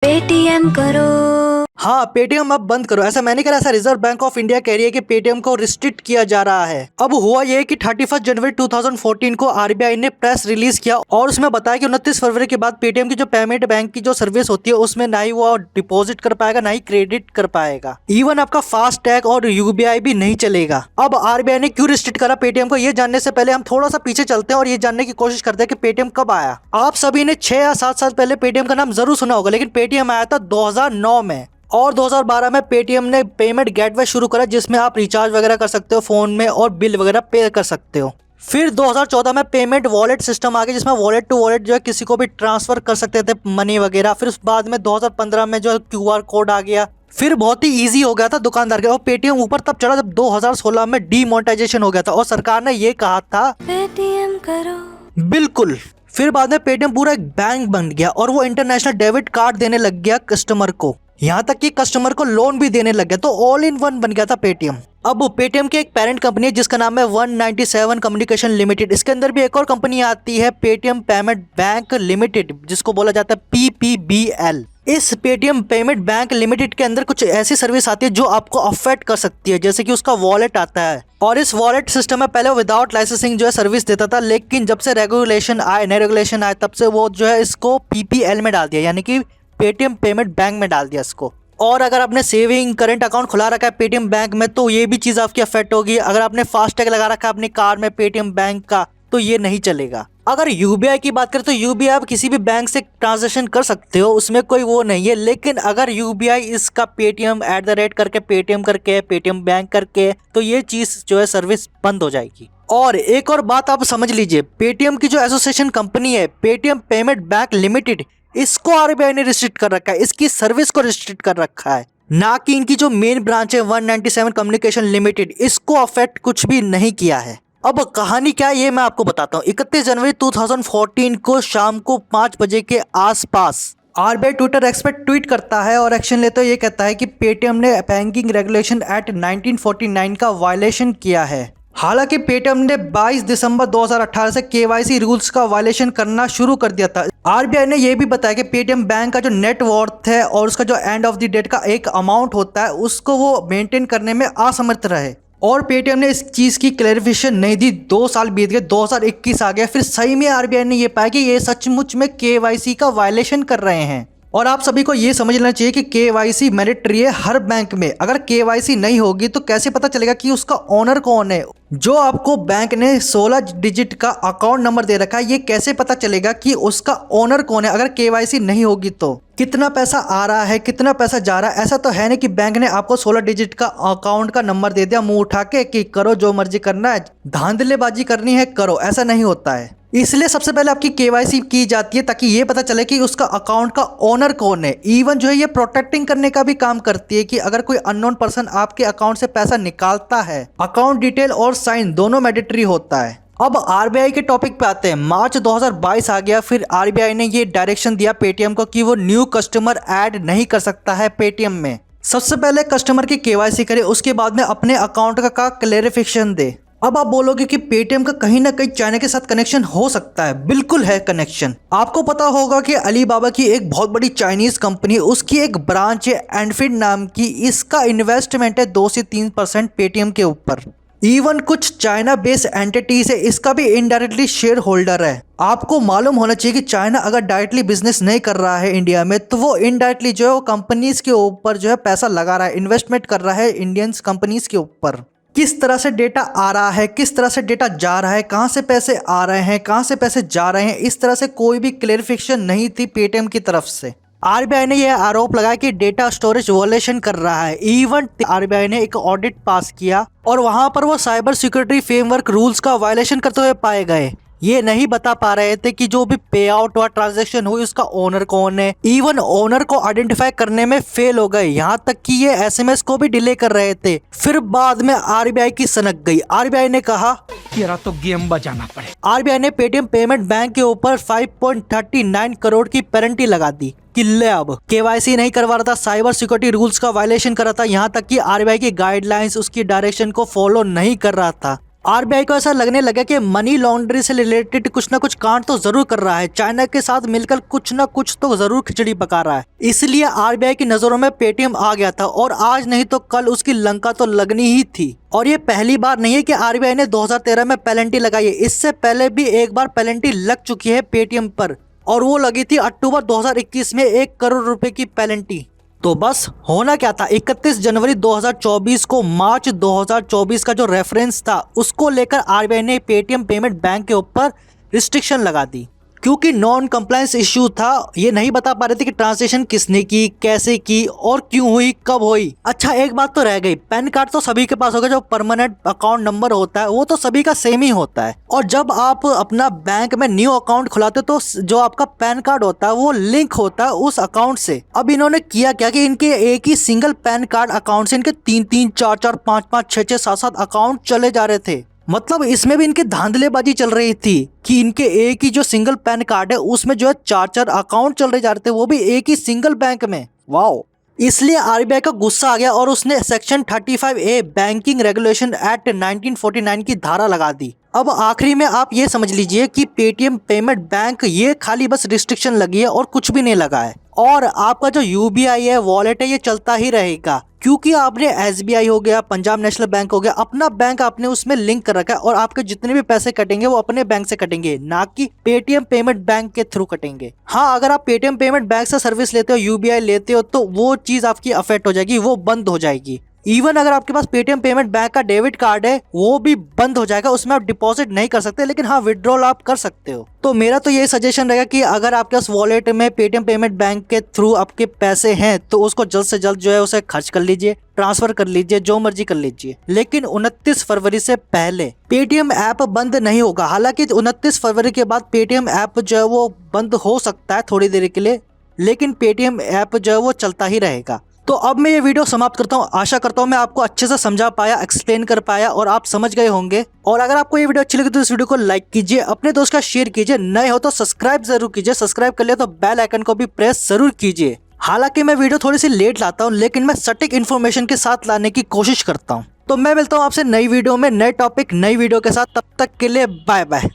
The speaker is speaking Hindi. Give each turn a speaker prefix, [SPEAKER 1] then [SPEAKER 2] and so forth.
[SPEAKER 1] पेटीएम करो।
[SPEAKER 2] हाँ, पेटीएम अब बंद करो। ऐसा मैंने कहा, ऐसा रिजर्व बैंक ऑफ इंडिया कह रही है कि पेटीएम को रिस्ट्रिक्ट किया जा रहा है। अब हुआ ये कि 31 जनवरी 2014 को आरबीआई ने प्रेस रिलीज किया और उसमें बताया कि 29 फरवरी के बाद पेटीएम की जो पेमेंट बैंक की जो सर्विस होती है उसमें ना ही वो डिपॉजिट कर पाएगा ना ही क्रेडिट कर पाएगा। इवन आपका फास्ट टैग और यूबीआई भी नहीं चलेगा। अब आरबीआई ने क्यों रिस्ट्रिक्ट करा पेटीएम को, ये जानने से पहले हम थोड़ा सा पीछे चलते हैं और ये जानने की कोशिश करते हैं कि पेटीएम कब आया। आप सभी ने 6 या 7 साल पहले पेटीएम का नाम जरूर सुना होगा, लेकिन पेटीएम आया था 2009 में और 2012 में पेटीएम ने पेमेंट गेटवे शुरू करा जिसमें आप रिचार्ज वगैरह कर सकते हो फोन में और बिल वगैरह पे कर सकते हो। फिर 2014 में पेमेंट वॉलेट सिस्टम आ गया जिसमें वॉलेट टू वॉलेट जो है किसी को भी ट्रांसफर कर सकते थे मनी वगैरह। फिर उस बाद में 2015 में जो क्यूआर कोड आ गया, फिर बहुत ही इजी हो गया था दुकानदार के। और पेटीएम ऊपर तब चढ़ा जब 2016 में डीमोनेटाइजेशन हो गया था और सरकार ने ये कहा था
[SPEAKER 1] पेटीएम करो।
[SPEAKER 2] बिल्कुल। फिर बाद में पेटीएम पूरा एक बैंक बन गया और वो इंटरनेशनल डेबिट कार्ड देने लग गया कस्टमर को, यहाँ तक कि कस्टमर को लोन भी देने लग गया। तो ऑल इन वन बन गया था पेटीएम। अब पेटीएम की एक पेरेंट कंपनी है जिसका नाम है 197 कम्युनिकेशन लिमिटेड। इसके अंदर भी एक और कंपनी आती है पेटीएम पेमेंट बैंक लिमिटेड जिसको बोला जाता है PPBL। इस पेटीएम पेमेंट बैंक लिमिटेड के अंदर कुछ ऐसी सर्विस आती है जो आपको अफेक्ट कर सकती है, जैसे कि उसका वॉलेट आता है और इस वॉलेट सिस्टम में पहले विदाउट लाइसेंसिंग जो है सर्विस देता था, लेकिन जब से रेगुलेशन आए नए रेगुलेशन आए तब से वो जो है इसको PPL में डाल दिया, यानी कि पेटीएम पेमेंट बैंक में डाल दिया इसको। और अगर आपने सेविंग करंट अकाउंट खुला रखा है पेटीएम बैंक में तो ये भी चीज़ आपकी अफेक्ट होगी। अगर आपने फास्टैग लगा रखा है अपनी कार में पेटीएम बैंक का तो ये नहीं चलेगा। अगर यूबीआई की बात करें तो यूबीआई आप किसी भी बैंक से ट्रांजैक्शन कर सकते हो, उसमें कोई वो नहीं है। लेकिन अगर यूबीआई इसका पेटीएम @ करके पेटीएम करके पेटीएम बैंक करके तो ये चीज़ जो है सर्विस बंद हो जाएगी। और एक और बात आप समझ लीजिए, पेटीएम की जो एसोसिएशन कंपनी है पेटीएम पेमेंट बैंक लिमिटेड, इसको आरबीआई ने रिस्ट्रिक्ट कर रखा है, इसकी सर्विस को रिस्ट्रिक्ट कर रखा है, ना कि इनकी जो मेन ब्रांच है 197 कम्युनिकेशन लिमिटेड, इसको अफेक्ट कुछ भी नहीं किया है। अब कहानी क्या है ये मैं आपको बताता हूँ। 31 जनवरी 2014 को शाम को 5 बजे के आसपास आरबीआई ट्विटर एक्स पे ट्वीट करता है और एक्शन लेते हुए ये कहता है कि पेटीएम ने बैंकिंग रेगुलेशन एक्ट 1949 का वायलेशन किया है। हालांकि पेटीएम ने 22 दिसंबर 2018 से केवाईसी रूल्स का वायलेशन करना शुरू कर दिया था। आरबीआई ने यह भी बताया कि पेटीएम बैंक का जो नेट वर्थ है और उसका जो एंड ऑफ द डेट का एक अमाउंट होता है उसको वो मेंटेन करने में असमर्थ रहे और पेटीएम ने इस चीज़ की क्लैरिफिकेशन नहीं दी। 2 साल बीत गए, 2021 आ गया, फिर सही में आरबीआई ने यह पाया कि ये सचमुच में केवाईसी का वायलेशन कर रहे हैं। और आप सभी को ये समझ लेना चाहिए कि केवाईसी मैंडेटरी है हर बैंक में। अगर केवाईसी नहीं होगी तो कैसे पता चलेगा कि उसका ओनर कौन है? जो आपको बैंक ने 16 डिजिट का अकाउंट नंबर दे रखा है, ये कैसे पता चलेगा कि उसका ओनर कौन है अगर केवाईसी नहीं होगी तो? कितना पैसा आ रहा है, कितना पैसा जा रहा है? ऐसा तो है नहीं कि बैंक ने आपको 16 डिजिट का अकाउंट का नंबर दे दिया मुंह उठा के कि करो जो मर्जी करना है, धांधलेबाजी करनी है करो। ऐसा नहीं होता है। इसलिए सबसे पहले आपकी केवाईसी की जाती है ताकि ये पता चले कि उसका अकाउंट का ओनर कौन है। इवन जो है ये प्रोटेक्टिंग करने का भी काम करती है कि अगर कोई अननोन पर्सन आपके अकाउंट से पैसा निकालता है, अकाउंट डिटेल और साइन दोनों मैंडेटरी होता है। अब आरबीआई के टॉपिक पे आते हैं। मार्च 2022 आ गया, फिर आरबीआई ने ये डायरेक्शन दिया पेटीएम को कि वो न्यू कस्टमर ऐड नहीं कर सकता है पेटीएम में। सबसे पहले कस्टमर की केवाईसी करे, उसके बाद में अपने अकाउंट का क्लैरिफिकेशन दे। अब आप बोलोगे कि पेटीएम का कहीं ना कहीं चाइना के साथ कनेक्शन हो सकता है। बिल्कुल है कनेक्शन। आपको पता होगा कि अलीबाबा की एक बहुत बड़ी चाइनीज कंपनी, उसकी एक ब्रांच है एनफिड नाम की, इसका इन्वेस्टमेंट है 2 से 3% पेटीएम के ऊपर। इवन कुछ चाइना बेस्ड एंटिटीज है, इसका भी इनडायरेक्टली शेयर होल्डर है। आपको मालूम होना चाहिए कि चाइना अगर डायरेक्टली बिजनेस नहीं कर रहा है इंडिया में तो वो इनडायरेक्टली जो है वो कंपनीज के ऊपर जो है पैसा लगा रहा है, इन्वेस्टमेंट कर रहा है इंडियन कंपनीज के ऊपर। किस तरह से डेटा आ रहा है, किस तरह से डेटा जा रहा है, कहां से पैसे आ रहे हैं, कहां से पैसे जा रहे हैं, इस तरह से कोई भी क्लेरिफिकेशन नहीं थी पेटीएम की तरफ से। आरबीआई ने यह आरोप लगाया कि डेटा स्टोरेज वॉयलेशन कर रहा है। इवन आरबीआई ने एक ऑडिट पास किया और वहां पर वो साइबर सिक्योरिटी फ्रेमवर्क रूल्स का वायलेशन करते हुए पाए गए। ये नहीं बता पा रहे थे कि जो भी पे आउट हुआ, ट्रांजैक्शन हुई, उसका ओनर कौन है। इवन ओनर को आइडेंटिफाई करने में फेल हो गए, यहाँ तक कि ये एसएमएस को भी डिले कर रहे थे। फिर बाद में आरबीआई की सनक गई। आरबीआई ने कहा
[SPEAKER 3] तेरा तो गेम बजाना पड़े।
[SPEAKER 2] आरबीआई ने पेटीएम पेमेंट बैंक के ऊपर 5.39 करोड़ की पेनल्टी लगा दी कि ले अब केवाईसी नहीं करवा रहा था, साइबर सिक्योरिटी रूल्स का वायलेशन कर रहा था, यहाँ तक कि आरबीआई की गाइडलाइंस, उसकी डायरेक्शन को फॉलो नहीं कर रहा था। आरबीआई को ऐसा लगने लगा कि मनी लॉन्ड्री से रिलेटेड कुछ ना कुछ कांड तो जरूर कर रहा है, चाइना के साथ मिलकर कुछ ना कुछ तो जरूर खिचड़ी पका रहा है। इसलिए आरबीआई की नजरों में पेटीएम आ गया था और आज नहीं तो कल उसकी लंका तो लगनी ही थी। और ये पहली बार नहीं है कि आरबीआई ने 2013 में पेनल्टी लगाई है, इससे पहले भी एक बार पेनल्टी लग चुकी है पेटीएम पर, और वो लगी थी अक्टूबर 2021 में 1 करोड़ रुपए की पेनल्टी। तो बस होना क्या था, 31 जनवरी 2024 को मार्च 2024 का जो रेफरेंस था उसको लेकर आरबीआई ने पेटीएम पेमेंट बैंक के ऊपर रिस्ट्रिक्शन लगा दी, क्योंकि नॉन कंप्लायंस इश्यू था। ये नहीं बता पा रहे थे कि ट्रांजैक्शन किसने की, कैसे की और क्यों हुई, कब हुई। अच्छा एक बात तो रह गई, पैन कार्ड तो सभी के पास होगा, जो परमानेंट अकाउंट नंबर होता है वो तो सभी का सेम ही होता है। और जब आप अपना बैंक में न्यू अकाउंट खुलाते तो जो आपका पैन कार्ड होता है वो लिंक होता है उस अकाउंट से। अब इन्होंने किया क्या कि इनके एक ही सिंगल पैन कार्ड अकाउंट से इनके 3-3, 4-4, 5-5, 6-6, 7-7 अकाउंट चले जा रहे थे। मतलब इसमें भी इनकी धांधलेबाजी चल रही थी कि इनके एक ही जो सिंगल पैन कार्ड है उसमें जो है 4-4 अकाउंट चल रहे जा रहे थे, वो भी एक ही सिंगल बैंक में। वाओ। इसलिए आरबीआई का गुस्सा आ गया और उसने section 35A banking regulation act 1949 की धारा लगा दी। अब आखिरी में आप ये समझ लीजिए कि पेटीएम पेमेंट बैंक ये खाली बस रिस्ट्रिक्शन लगी है और कुछ भी नहीं लगा है, और आपका जो यूबीआई है, वॉलेट है, ये चलता ही रहेगा, क्योंकि आपने एसबीआई हो गया, पंजाब नेशनल बैंक हो गया, अपना बैंक आपने उसमें लिंक कर रखा है और आपके जितने भी पैसे कटेंगे वो अपने बैंक से कटेंगे, ना कि पेटीएम पेमेंट बैंक के थ्रू कटेंगे। हाँ, अगर आप पेटीएम पेमेंट बैंक से सर्विस लेते हो, यूबीआई लेते हो, तो वो चीज आपकी अफेक्ट हो जाएगी, वो बंद हो जाएगी। इवन अगर आपके पास पेटीएम पेमेंट बैंक का डेबिट कार्ड है वो भी बंद हो जाएगा, उसमें आप डिपॉजिट नहीं कर सकते, लेकिन हाँ विड्रॉल आप कर सकते हो। तो मेरा तो ये सजेशन रहेगा कि अगर आपके पास वॉलेट में पेटीएम पेमेंट बैंक के थ्रू आपके पैसे हैं तो उसको जल्द से जल्द जो है उसे खर्च कर लीजिए, ट्रांसफर कर लीजिए, जो मर्जी कर लीजिए, लेकिन 29 फरवरी से पहले पेटीएम ऐप बंद नहीं होगा। हालांकि 29 फरवरी के बाद पेटीएम ऐप जो है वो बंद हो सकता है थोड़ी देर के लिए, लेकिन पेटीएम ऐप जो है वो चलता ही रहेगा। तो अब मैं ये वीडियो समाप्त करता हूँ। आशा करता हूँ मैं आपको अच्छे से समझा पाया, एक्सप्लेन कर पाया और आप समझ गए होंगे। और अगर आपको ये वीडियो अच्छी लगी तो इस वीडियो को लाइक कीजिए, अपने दोस्त का शेयर कीजिए, नए हो तो सब्सक्राइब जरूर कीजिए, सब्सक्राइब कर लिया तो बेल आइकन को भी प्रेस जरूर कीजिए। हालांकि मैं वीडियो थोड़ी सी लेट लाता हूँ, लेकिन मैं सटीक इन्फॉर्मेशन के साथ लाने की कोशिश करता हूँ। तो मैं मिलता हूँ आपसे नई वीडियो में, नए टॉपिक, नई वीडियो के साथ। तब तक के लिए बाय बाय।